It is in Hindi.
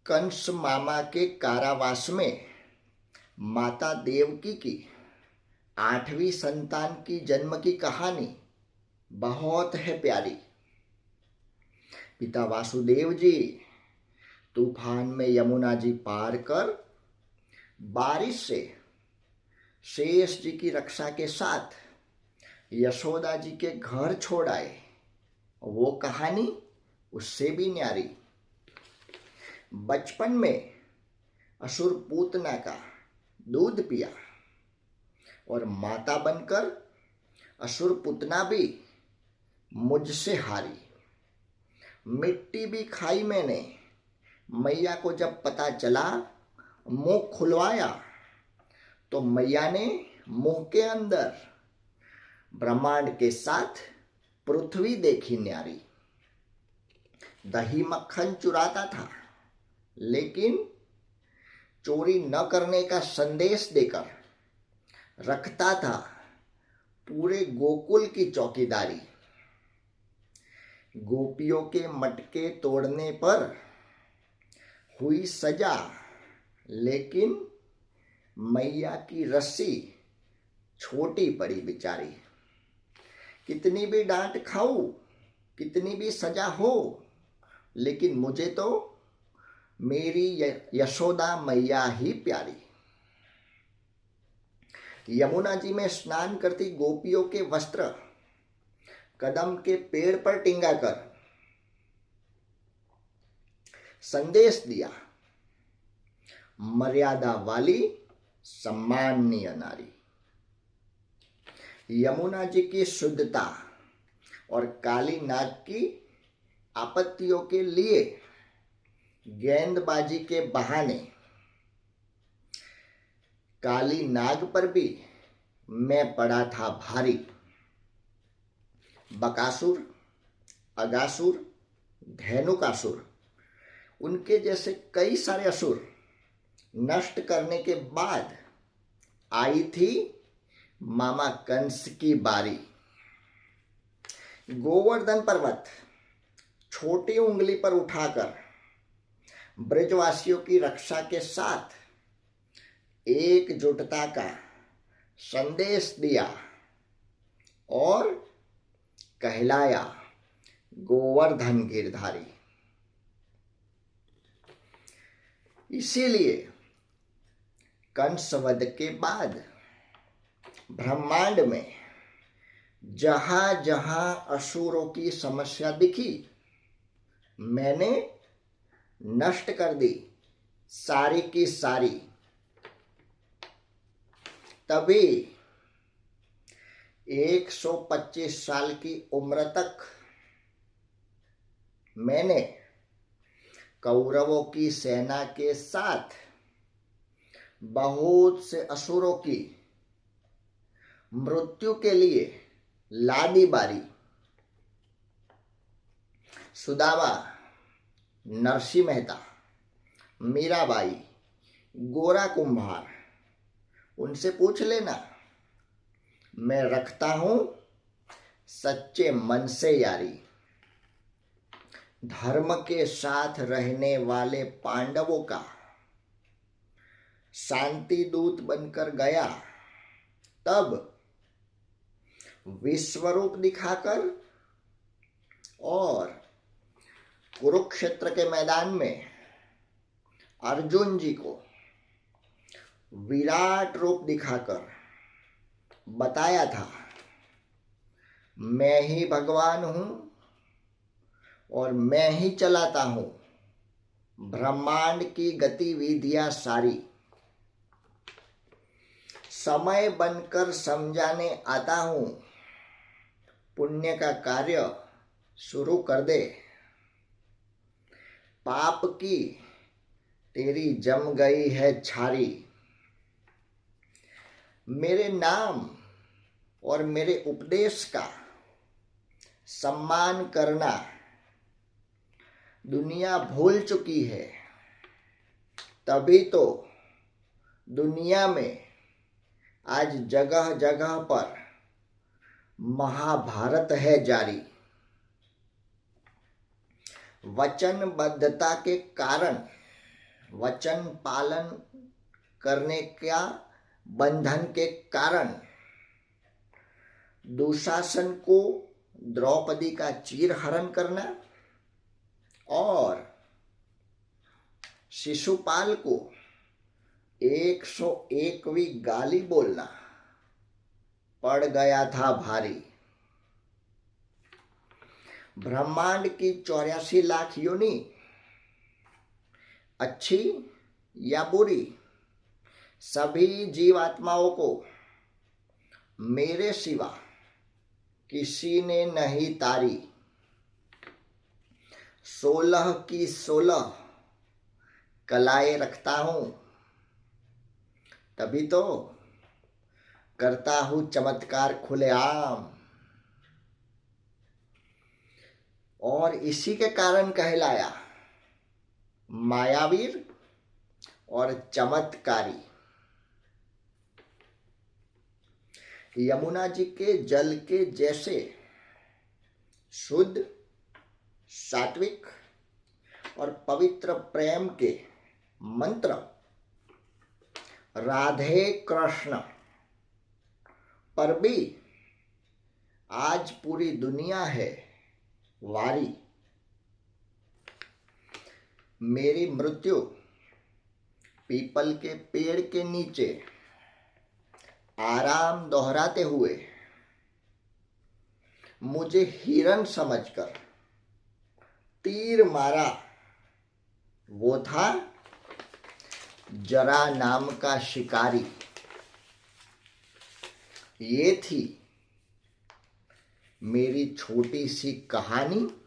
कंस मामा के कारावास में माता देवकी की 8वीं संतान की जन्म की कहानी बहुत है प्यारी। पिता वासुदेव जी तूफान में यमुना जी पार कर बारिश से शेष जी की रक्षा के साथ यशोदा जी के घर छोड़ आए। वो कहानी उससे भी न्यारी। बचपन में असुर पूतना का दूध पिया और माता बनकर असुर पुतना भी मुझसे हारी। मिट्टी भी खाई मैंने, मैया को जब पता चला मुंह खुलवाया तो मैया ने मुंह के अंदर ब्रह्मांड के साथ पृथ्वी देखी न्यारी। दही मक्खन चुराता था लेकिन चोरी न करने का संदेश देकर रखता था पूरे गोकुल की चौकीदारी। गोपियों के मटके तोड़ने पर हुई सजा, लेकिन मैया की रस्सी छोटी पड़ी बेचारी। कितनी भी डांट खाऊं, कितनी भी सजा हो, लेकिन मुझे तो मेरी यशोदा मैया ही प्यारी। यमुना जी में स्नान करती गोपियों के वस्त्र कदम के पेड़ पर टिंगा कर संदेश दिया, मर्यादा वाली सम्माननीय नारी। यमुना जी की शुद्धता और काली नाग की आपत्तियों के लिए गेंदबाजी के बहाने काली नाग पर भी मैं पड़ा था भारी। बकासुर, अगासुर, धेनुकासुर, उनके जैसे कई सारे असुर नष्ट करने के बाद आई थी मामा कंस की बारी। गोवर्धन पर्वत छोटी उंगली पर उठाकर ब्रजवासियों की रक्षा के साथ एकजुटता का संदेश दिया और कहलाया गोवर्धन गिरधारी। इसीलिए कंसवध के बाद ब्रह्मांड में जहां जहां असुरों की समस्या दिखी, मैंने नष्ट कर दी सारी की सारी। तभी 125 साल की उम्र तक मैंने कौरवों की सेना के साथ बहुत से असुरों की मृत्यु के लिए लादी बारी। सुदामा, नरसिंह मेहता, मीराबाई, गोरा कुंभार, उनसे पूछ लेना, मैं रखता हूं सच्चे मन से यारी। धर्म के साथ रहने वाले पांडवों का शांति दूत बनकर गया, तब विश्वरूप दिखाकर और कुरुक्षेत्र के मैदान में अर्जुन जी को विराट रूप दिखाकर बताया था, मैं ही भगवान हूं और मैं ही चलाता हूं ब्रह्मांड की गतिविधियां सारी। समय बनकर समझाने आता हूं, पुण्य का कार्य शुरू कर दे। पाप की तेरी जम गई है छारी। मेरे नाम और मेरे उपदेश का सम्मान करना दुनिया भूल चुकी है, तभी तो दुनिया में आज जगह जगह पर महाभारत है जारी। वचनबद्धता के कारण वचन पालन करने का बंधन के कारण दुशासन को द्रौपदी का चीरहरण करना और शिशुपाल को 101वीं गाली बोलना पड़ गया था भारी। ब्रह्मांड की 84 लाख योनि अच्छी या बुरी, सभी जीवात्माओं को मेरे सिवा किसी ने नहीं तारी। 16 की 16 कलाएं रखता हूं, तभी तो करता हूं चमत्कार खुलेआम। और इसी के कारण कहलाया मायावीर और चमत्कारी। यमुना जी के जल के जैसे शुद्ध, सात्विक और पवित्र प्रेम के मंत्र राधे कृष्ण पर भी आज पूरी दुनिया है वारी। मेरी मृत्यु पीपल के पेड़ के नीचे आराम दोहराते हुए मुझे हिरन समझकर तीर मारा, वो था जरा नाम का शिकारी। ये थी मेरी छोटी सी कहानी